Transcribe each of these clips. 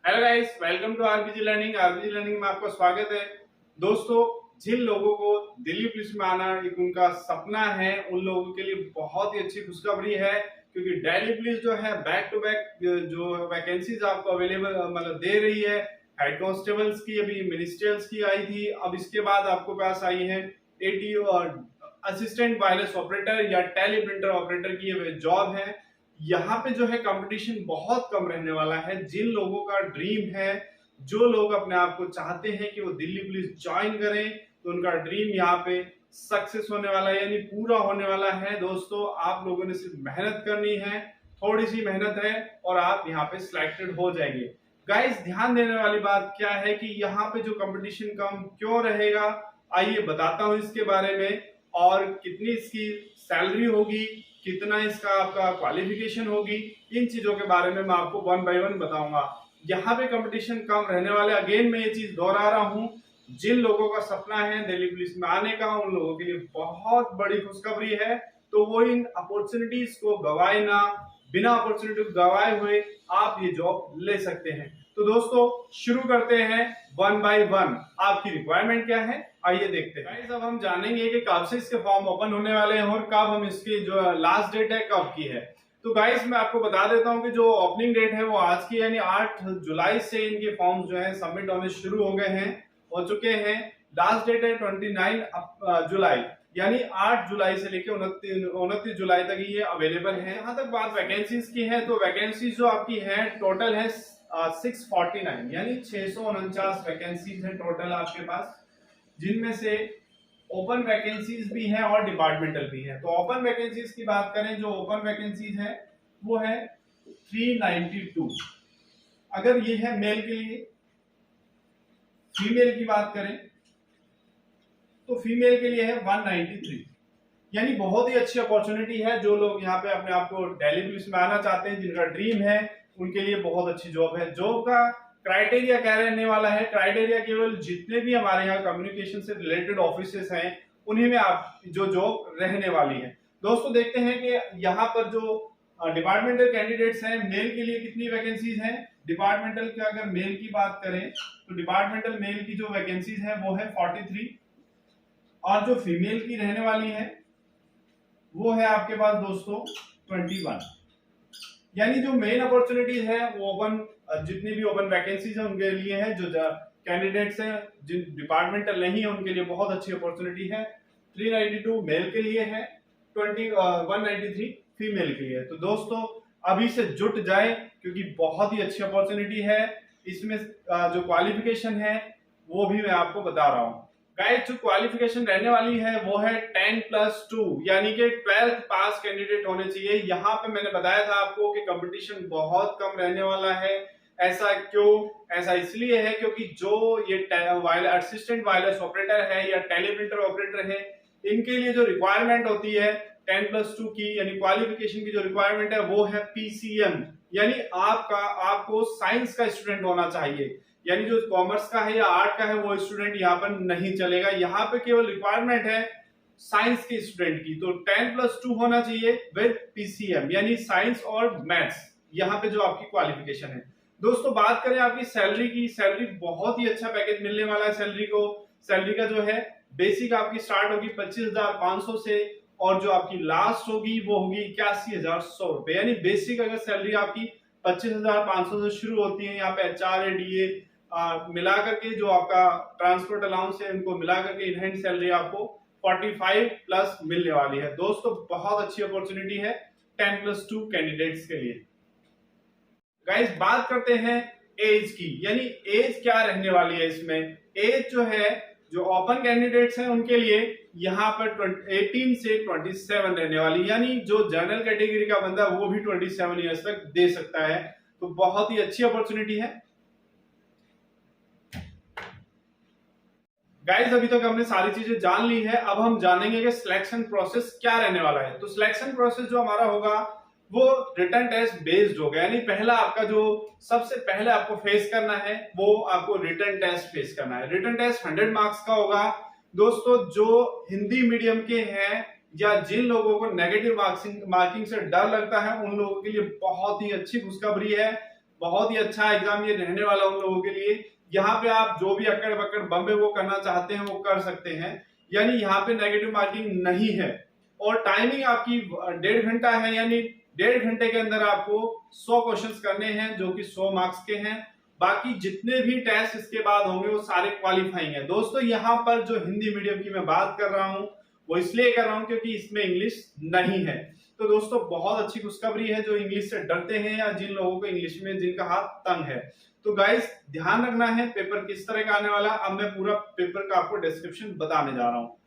Hello guys, welcome to RBG learning. RBG learning में आपका स्वागत है। दोस्तों, जिन लोगों को दिल्ली पुलिस में आना एक उनका सपना है, उन लोगों के लिए बहुत ही अच्छी खुशखबरी है, क्योंकि दिल्ली पुलिस जो है बैक टू बैक जो वैकेंसीज आपको अवेलेबल मतलब दे रही है। हेड कांस्टेबल्स की अभी मिनिस्ट्रियल्स की आई थी, अब इसके बाद आपको पास आई है एटीओ और असिस्टेंट वायरलेस ऑपरेटर या टेली प्रिंटर ऑपरेटर की ये जॉब है। यहाँ पे जो है कंपटीशन बहुत कम रहने वाला है। जिन लोगों का ड्रीम है, जो लोग अपने आप को चाहते हैं कि वो दिल्ली पुलिस ज्वाइन करें, तो उनका ड्रीम यहाँ पे सक्सेस होने वाला है, यानी पूरा होने वाला है। दोस्तों, आप लोगों ने सिर्फ मेहनत करनी है, थोड़ी सी मेहनत है और आप यहाँ पे सिलेक्टेड हो जाएंगे। गाइस, ध्यान देने वाली बात क्या है कि यहाँ पे जो कंपटीशन कम क्यों रहेगा, आइए बताता हूँ इसके बारे में। और कितनी इसकी सैलरी होगी, कितना इसका आपका क्वालिफिकेशन होगी, इन चीजों के बारे में मैं आपको वन बाय वन बताऊंगा। यहाँ पे कंपटीशन कम रहने वाले, अगेन मैं ये चीज दोहरा रहा हूँ। जिन लोगों का सपना है दिल्ली पुलिस में आने का, उन लोगों के लिए बहुत बड़ी खुशखबरी है। तो वो इन अपॉर्चुनिटीज को गवाए ना, बिना अपॉर्चुनिटी गवाए हुए आप ये जॉब ले सकते हैं। तो दोस्तों, शुरू करते हैं वन बाय वन। आपकी रिक्वायरमेंट क्या है, आइए देखते हैं। गाइस, अब हम जानेंगे कि कब से इसके फॉर्म ओपन होने वाले हैं और कब हम इसकी जो लास्ट डेट है कब की है। तो गाइस, मैं आपको बता देता हूं कि जो ओपनिंग डेट है वो आज की, यानी 8 जुलाई से इनके फॉर्म जो है सबमिट होने शुरू हो गए हैं, हो चुके हैं। लास्ट डेट है 29 जुलाई, यानी 8 जुलाई से लेकर 29 जुलाई तक ये अवेलेबल है। यहाँ तक बात वैकेंसीज की है, तो वैकेंसीज जो आपकी है टोटल है 649, यानी 649 वैकेंसीज है टोटल आपके पास, जिनमें से ओपन वैकेंसीज भी है और डिपार्टमेंटल भी है। तो ओपन वैकेंसीज की बात करें, जो ओपन वैकेंसीज है वो है 392। अगर ये है मेल के लिए, फीमेल की बात करें तो फीमेल के लिए है 193, यानी बहुत ही अच्छी अपॉर्चुनिटी है। जो लोग यहाँ पे अपने आप को दिल्ली पुलिस में आना चाहते हैं, जिनका ड्रीम है, उनके लिए बहुत अच्छी जॉब है। जॉब का क्राइटेरिया क्या रहने वाला है, क्राइटेरिया केवल जितने भी हमारे यहाँ कम्युनिकेशन से रिलेटेड ऑफिसेस हैं, उन्हीं में आप जो जॉब रहने वाली है। दोस्तों, देखते हैं कि यहाँ पर जो डिपार्टमेंटल कैंडिडेट्स हैं, मेल के लिए कितनी वैकेंसीज हैं। डिपार्टमेंटल की अगर मेल की बात करें तो डिपार्टमेंटल मेल की जो वैकेंसीज है वो है 43, और जो फीमेल की रहने वाली है वो है आपके पास दोस्तों 21। यानी जो मेन अपॉर्चुनिटीज है वो ओपन, जितनी भी ओपन वैकेंसीज है उनके लिए है। जो कैंडिडेट्स हैं जिन डिपार्टमेंटल नहीं है, उनके लिए बहुत अच्छी अपॉर्चुनिटी है। 392 मेल के लिए है, 193 फीमेल के लिए। तो दोस्तों, अभी से जुट जाए, क्योंकि बहुत ही अच्छी अपॉर्चुनिटी है। इसमें जो क्वालिफिकेशन है वो भी मैं आपको बता रहा हूँ। गाइस, जो क्वालिफिकेशन रहने वाली है वो है 10+2, यानी कि 12th पास कैंडिडेट होने चाहिए। यहाँ पे मैंने बताया था आपको कि कंपटीशन बहुत कम रहने वाला है। ऐसा क्यों? ऐसा इसलिए है क्योंकि जो ये असिस्टेंट वायरलेस ऑपरेटर है या टेलीप्रिंटर ऑपरेटर है, इनके लिए जो रिक्वायरमेंट होती है 10+2 की, यानी क्वालिफिकेशन की जो रिक्वायरमेंट है वो है PCM, यानी आपको साइंस का स्टूडेंट होना चाहिए। यानी जो कॉमर्स का है या आर्ट का है वो स्टूडेंट यहाँ पर नहीं चलेगा। यहाँ पे केवल रिक्वायरमेंट है साइंस के स्टूडेंट की। तो 10+2 होना चाहिए विद PCM, यानी साइंस और मैथ्स, यहाँ पे जो आपकी क्वालिफिकेशन है। दोस्तों, बात करें आपकी सैलरी की, सैलरी बहुत ही अच्छा पैकेज मिलने वाला है। सैलरी का जो है बेसिक आपकी स्टार्ट होगी 25,500 से, और जो आपकी लास्ट होगी वो होगी 81,100 रुपए। यानी बेसिक अगर सैलरी आपकी 25,500 से शुरू होती है, यहाँ पे HR DA मिला करके जो आपका ट्रांसपोर्ट अलाउंस है उनको मिला करके इन हैंड सैलरी आपको 45 प्लस मिलने वाली है। दोस्तों, बहुत अच्छी अपॉर्चुनिटी है 10+2 कैंडिडेट्स के लिए। गाइस, बात करते हैं एज की, यानी एज क्या रहने वाली है इसमें। एज जो है, जो ओपन कैंडिडेट्स हैं उनके लिए यहाँ पर 18 से 27 रहने वाली, यानी जो जनरल कैटेगरी का बंदा वो भी 27 ईयर्स तक दे सकता है। तो बहुत ही अच्छी अपॉर्चुनिटी है। गाइस, अभी तक हमने सारी चीजें जान ली है, अब हम जानेंगे कि सिलेक्शन प्रोसेस क्या रहने वाला है। तो सिलेक्शन प्रोसेस जो हमारा होगा वो रिटन टेस्ट बेस्ड होगा, यानी पहला आपका जो सबसे पहले आपको फेस करना है वो आपको रिटन टेस्ट फेस करना है। रिटन टेस्ट 100 मार्क्स का होगा। दोस्तों, जो हिंदी मीडियम के हैं या जिन लोगों को नेगेटिव मार्किंग से डर लगता है, उन लोगों के लिए बहुत ही अच्छी खुशखबरी है। बहुत ही अच्छा एग्जाम ये रहने वाला उन लोगों के लिए। यहाँ पे आप जो भी अक्कड़ बक्कड़ बम्बे वो करना चाहते हैं वो कर सकते हैं, यानी यहाँ पे नेगेटिव मार्किंग नहीं है। और टाइमिंग आपकी 1.5 घंटा है, यानी 1.5 घंटे के अंदर आपको 100 क्वेश्चंस करने हैं जो कि 100 मार्क्स के हैं। बाकी जितने भी टेस्ट इसके बाद होंगे वो सारे क्वालिफाइंग है। दोस्तों यहाँ पर जो हिंदी मीडियम की मैं बात कर रहा हूँ वो इसलिए कर रहा हूँ क्योंकि इसमें इंग्लिश नहीं है। तो दोस्तों बहुत अच्छी खुशखबरी है जो इंग्लिश से डरते हैं या जिन लोगों को इंग्लिश में जिनका हाथ तंग है। तो गाइस ध्यान रखना है पेपर किस तरह का आने वाला। अब मैं पूरा पेपर का आपको डिस्क्रिप्शन बताने जा रहा हूँ।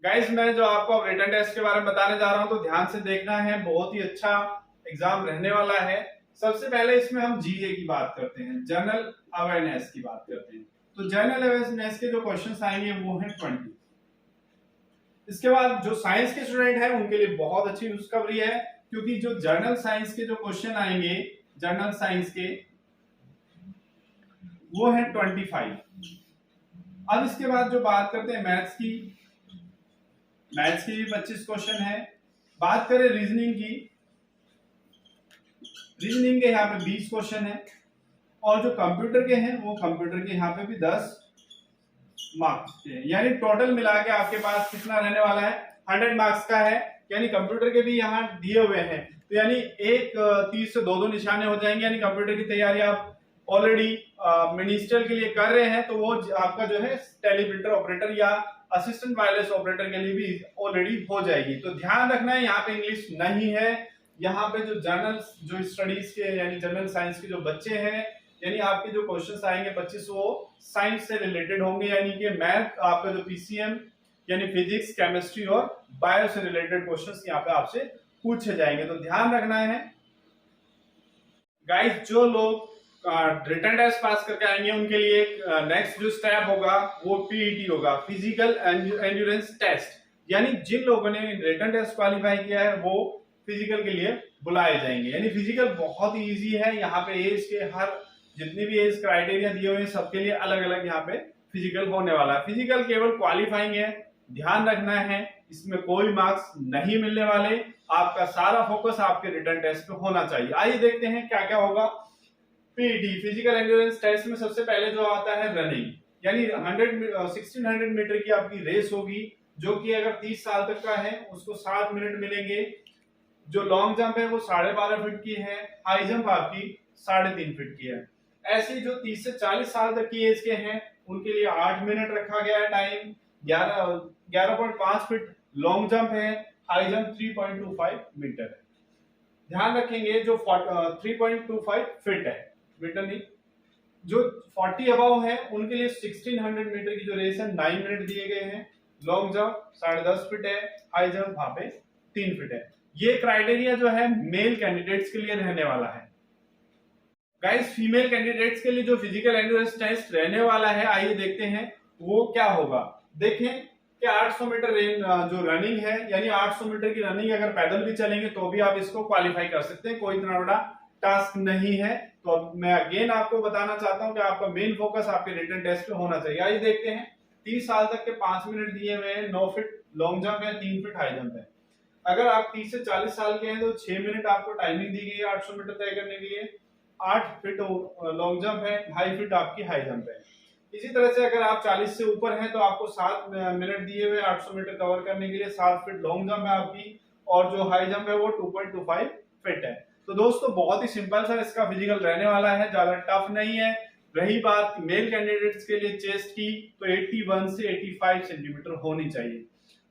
गाइस मैं जो आपको अब रिटन टेस्ट के बारे में बताने जा रहा हूँ तो ध्यान से देखना है, बहुत ही अच्छा एग्जाम रहने वाला है। सबसे पहले इसमें हम जीए की बात करते हैं, जनरल अवेयरनेस की बात करते हैं। तो जनरल अवेयरनेस के जो क्वेश्चंस आएंगे वो हैं 20। इसके बाद जो साइंस के स्टूडेंट हैं उनके लिए बहुत अच्छी खुशखबरी है, क्योंकि जो जनरल साइंस के जो क्वेश्चन आएंगे जनरल साइंस के वो है 25। अब इसके बाद जो बात करते हैं मैथ्स की, मैथ्स की भी 25 क्वेश्चन है। बात करें रीजनिंग की, रीजनिंग के यहाँ पे 20 क्वेश्चन है। और जो कंप्यूटर के हैं वो कंप्यूटर के यहाँ पे भी 10 मार्क्स के, यानी टोटल मिला के आपके पास कितना रहने वाला है 100 मार्क्स का है। यानी कंप्यूटर के भी यहाँ दिए हुए हैं, तो यानी एक तीर से दो निशाने हो जाएंगे। यानी कंप्यूटर की तैयारी आप ऑलरेडी मिनिस्टर के लिए कर रहे हैं तो वो आपका जो है टेलीप्रिंटर ऑपरेटर या असिस्टेंट वायरलेस ऑपरेटर के लिए भी ऑलरेडी हो जाएगी। तो ध्यान रखना है यहाँ पे इंग्लिश नहीं है। यहाँ पे जो जनरल जो स्टडीज के यानी जनरल साइंस के जो बच्चे हैं, यानी आपके जो क्वेश्चंस आएंगे 25 वो साइंस से रिलेटेड होंगे, यानी कि मैथ आपका जो पीसीएम यानी फिजिक्स केमिस्ट्री और बायो से रिलेटेड क्वेश्चंस यहाँ पे आपसे पूछे जाएंगे। तो ध्यान रखना है गाइस। जो लोग रिटन टेस्ट पास करके आएंगे उनके लिए नेक्स्ट जो स्टेप होगा वो पीईटी होगा, फिजिकल एंड्योरेंस टेस्ट। यानी जिन लोगों ने रिटन टेस्ट क्वालिफाई किया है वो फिजिकल के लिए बुलाए जाएंगे। यानी फिजिकल बहुत ही इजी है। यहाँ पे एज के हर जितनी भी एज क्राइटेरिया दिए हुए हैं सबके लिए अलग अलग यहाँ पे फिजिकल होने वाला है। फिजिकल केवल क्वालिफाइंग है, ध्यान रखना है, इसमें कोई मार्क्स नहीं मिलने वाले। आपका सारा फोकस आपके रिटन टेस्ट पे होना चाहिए। आइए देखते हैं क्या क्या होगा। पीईटी फिजिकल एंड्योरेंस टेस्ट में सबसे पहले जो आता है रनिंग, यानी 1600 मीटर की आपकी रेस होगी, जो कि अगर 30 साल तक का है उसको 7 मिनट मिलेंगे। जो लॉन्ग जंप है वो 12.5 फीट की है, हाई जंप आपकी 3.5 फीट की है। ऐसे जो 30 से 40 साल तक की एज के हैं उनके लिए 8 मिनट रखा गया है टाइम। 11.5 फीट लॉन्ग जंप है, हाई जंप 3.25 मीटर है। ध्यान रखेंगे जो 3.25 फीट है, मीटर नहीं। जो 40 अबव है उनके लिए 1600 मीटर की जो रेस है 9 मिनट दिए गए हैं। लॉन्ग जंप 10.5 फीट है, हाई जंप वहां पे 3 फीट है। ये क्राइटेरिया जो है मेल कैंडिडेट्स के लिए रहने वाला है। गाइस फीमेल कैंडिडेट्स के लिए जो फिजिकल एंड्योरेंस टेस्ट रहने वाला है, आइए देखते हैं वो क्या होगा। देखें कि 800 मीटर जो रनिंग है, यानी 800 मीटर की रनिंग अगर पैदल भी चलेंगे तो भी आप इसको क्वालिफाई कर सकते हैं, कोई इतना बड़ा टास्क नहीं है। तो मैं अगेन आपको बताना चाहता हूं कि आपका मेन फोकस आपके रिटन टेस्ट पे होना चाहिए। आइए देखते हैं। 30 साल तक के 5 मिनट दिए हुए हैं, 9 फीट लॉन्ग जंप है, 3 फीट हाई जंप है। अगर आप 30 से 40 साल के हैं तो 6 मिनट आपको टाइमिंग दी गई है 800 मीटर तय करने के लिए। 8 फीट लॉन्ग जंप है, 2.5 फीट आपकी हाई जंप है। इसी तरह से अगर आप 40 से ऊपर हैं तो आपको 7 मिनट दिए हुए 800 मीटर कवर करने के लिए। 7 फीट लॉन्ग जंप है आपकी, और जो हाई जंप है वो 2.25 फीट है। तो दोस्तों बहुत ही सिंपल सा इसका फिजिकल रहने वाला है, ज्यादा टफ नहीं है। रही बात मेल कैंडिडेट्स के लिए चेस्ट की, तो 81 से 85 सेंटीमीटर होनी चाहिए।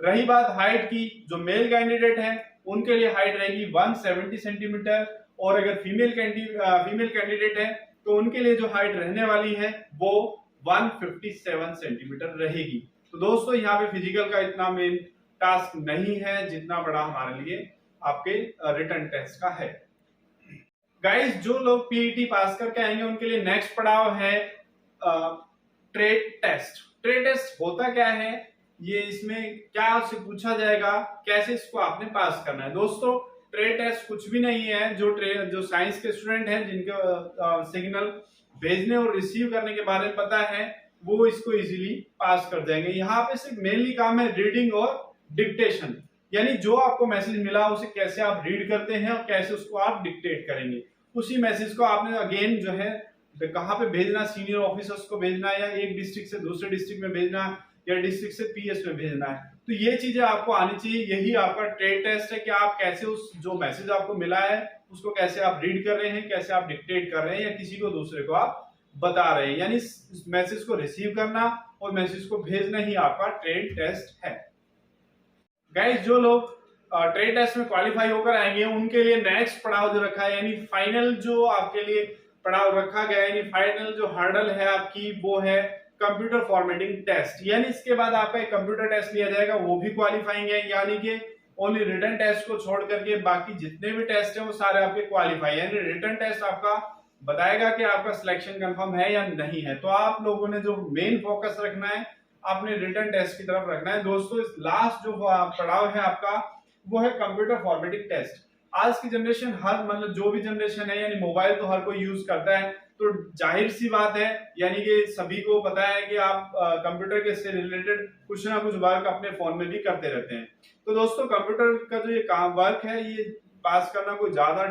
रही बात हाइट की, जो मेल कैंडिडेट हैं उनके लिए हाइट रहेगी 170 सेंटीमीटर, और अगर फीमेल कैंडिडेट है तो उनके लिए जो हाइट रहने वाली है वो 157 सेंटीमीटर रहेगी। तो दोस्तों यहाँ पे फिजिकल का इतना मेन टास्क नहीं है जितना बड़ा हमारे लिए आपके रिटन टेस्ट का है। गाइस जो लोग पीईटी पास करके आएंगे उनके लिए नेक्स्ट पड़ाव है ट्रेड टेस्ट। ट्रेड टेस्ट होता क्या है, ये इसमें क्या आपसे पूछा जाएगा, कैसे इसको आपने पास करना है। दोस्तों ट्रेड टेस्ट कुछ भी नहीं है। जो साइंस के स्टूडेंट हैं जिनको सिग्नल भेजने और रिसीव करने के बारे में पता है वो इसको इजीली पास कर जाएंगे। यहाँ पे सिर्फ मेनली काम है रीडिंग और डिक्टेशन, यानी जो आपको मैसेज मिला उसे कैसे आप रीड करते हैं और कैसे उसको आप डिक्टेट करेंगे। उसी मैसेज को आपने अगेन जो है कहाँ पे भेजना, सीनियर ऑफिसर्स को भेजना है, या एक डिस्ट्रिक्ट से दूसरे डिस्ट्रिक्ट में भेजना है, या डिस्ट्रिक्ट से पीएस में भेजना है। तो ये चीजें आपको आनी चाहिए। यही आपका ट्रेड टेस्ट है कि आप कैसे उस जो मैसेज आपको मिला है उसको कैसे आप रीड कर रहे हैं, कैसे आप डिक्टेट कर रहे हैं, या किसी को दूसरे को आप बता रहे हैं। यानी मैसेज को रिसीव करना और मैसेज को भेजना ही आपका ट्रेड टेस्ट है। गाइस, जो लोग ट्रेड टेस्ट में क्वालिफाई होकर आएंगे उनके लिए नेक्स्ट पड़ाव जो रखा है, यानी फाइनल जो आपके लिए पड़ाव रखा गया है, यानी फाइनल जो हर्डल है आपकी, वो है कंप्यूटर फॉर्मेटिंग टेस्ट। यानी इसके बाद आपका एक कंप्यूटर टेस्ट लिया जाएगा, वो भी क्वालिफाइंग है। यानी कि ओनली रिटन टेस्ट को छोड़ करके बाकी जितने भी टेस्ट है वो सारे आपके क्वालिफाई। यानी रिटन टेस्ट आपका बताएगा कि आपका सिलेक्शन कंफर्म है या नहीं है। तो आप लोगों ने जो मेन फोकस रखना है आपने रिटन टेस्ट की तरफ रखना है। दोस्तों, इस लास्ट जो पड़ाव है आपका वो है कंप्यूटर फॉर्मेटिंग टेस्ट। आज की जनरेशन, हर मतलब जो भी जनरेशन है, यानी मोबाइल तो हर कोई यूज करता है, तो जाहिर सी बात है यानी कि सभी को पता है कि आप कंप्यूटर के से रिलेटेड कुछ ना कुछ वर्क अपने फोन में भी करते रहते हैं। तो दोस्तों, कंप्यूटर का जो ये काम वर्क है ये पास करना कोई ज्यादा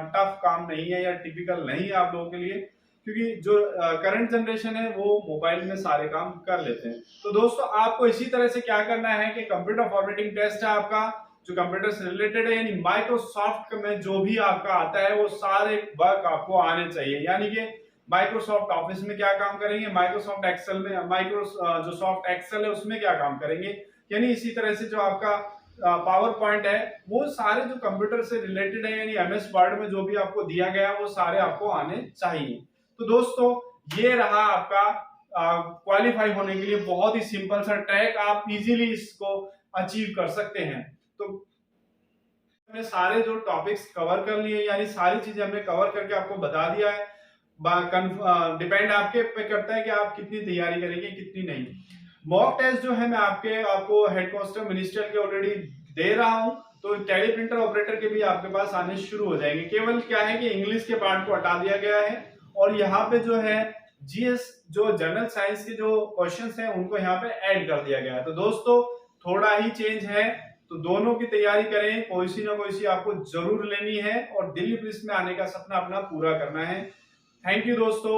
टफ काम नहीं है या टिपिकल नहीं है आप लोगों के लिए, क्योंकि जो करंट जनरेशन है वो मोबाइल में सारे काम कर लेते हैं। तो दोस्तों, आपको इसी तरह से क्या करना है कि कंप्यूटर फॉर्मेटिंग टेस्ट है आपका जो कंप्यूटर से रिलेटेड है, यानी माइक्रोसॉफ्ट में जो भी आपका आता है वो सारे वर्क आपको आने चाहिए। यानी कि माइक्रोसॉफ्ट ऑफिस में क्या काम करेंगे, माइक्रोसॉफ्ट एक्सेल में, जो सॉफ्ट एक्सेल है उसमें क्या काम करेंगे, यानी इसी तरह से जो आपका पावर पॉइंट है वो सारे जो कंप्यूटर से रिलेटेड है, यानी एमएस वर्ड में जो भी आपको दिया गया है वो सारे आपको आने चाहिए। तो दोस्तों, ये रहा आपका क्वालिफाई होने के लिए बहुत ही सिंपल सा ट्रैक, आप इजीली इसको अचीव कर सकते हैं। तो हमने सारे जो टॉपिक्स कवर कर लिए, यानी सारी चीजें हमने कवर करके आपको बता दिया है। डिपेंड आपके पे करता है कि आप कितनी तैयारी करेंगे कितनी नहीं। मॉक टेस्ट जो है मैं आपको हेड कांस्टेबल मिनिस्टर के ऑलरेडी दे रहा हूं, तो टैली प्रिंटर ऑपरेटर के भी आपके पास आने शुरू हो जाएंगे। केवल क्या है कि इंग्लिश के पार्ट को हटा दिया गया है और यहाँ पे जो है जीएस जो जनरल साइंस के जो क्वेश्चंस हैं उनको यहाँ पे ऐड कर दिया गया है। तो दोस्तों, थोड़ा ही चेंज है, तो दोनों की तैयारी करें, कोई सी ना कोई सी आपको जरूर लेनी है और दिल्ली पुलिस में आने का सपना अपना पूरा करना है। थैंक यू दोस्तों।